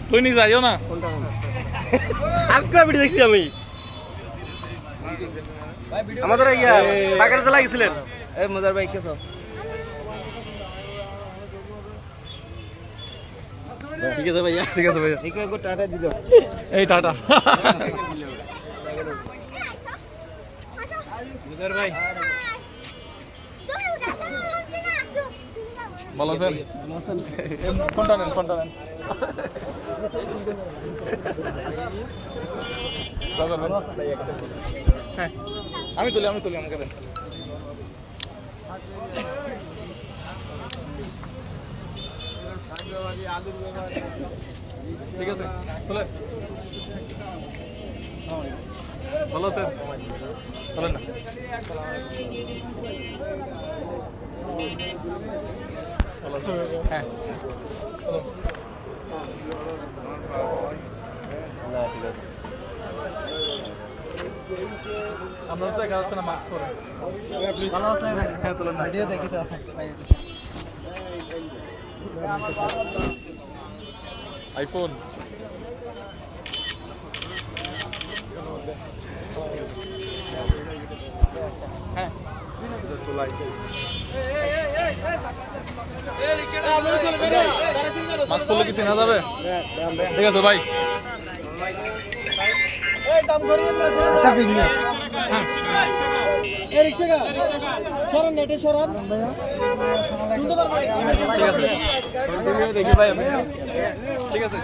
তুই নি যাইও না আজকে ভিডিও দেখছি আমি আমাদের ইয়া বাগের জেলা গেছিলেন এই মজার ভাই কেছো ঠিক আছে ভাইয়া ঠিক আছে ভাইয়া ঠিক আছে টাটা দিও এই টাটা মজার ভাই ভালো আছেন ফোনটা নেন হ্যাঁ আমি তুলি আমাকে দেন ঠিক আছে চলে ভালো আছেন চলেন না ভালো আছেন হ্যাঁ চলো আপনারা তো একা যাচ্ছে না মাস্ক পরে ভালো আছেন হ্যাঁ চলেন না ভিডিও দেখি তো আইফোন হ্যাঁ মাস্ক চলে কি চেনা যাবে ঠিক আছে ভাই দেখি ভাই ঠিক আছে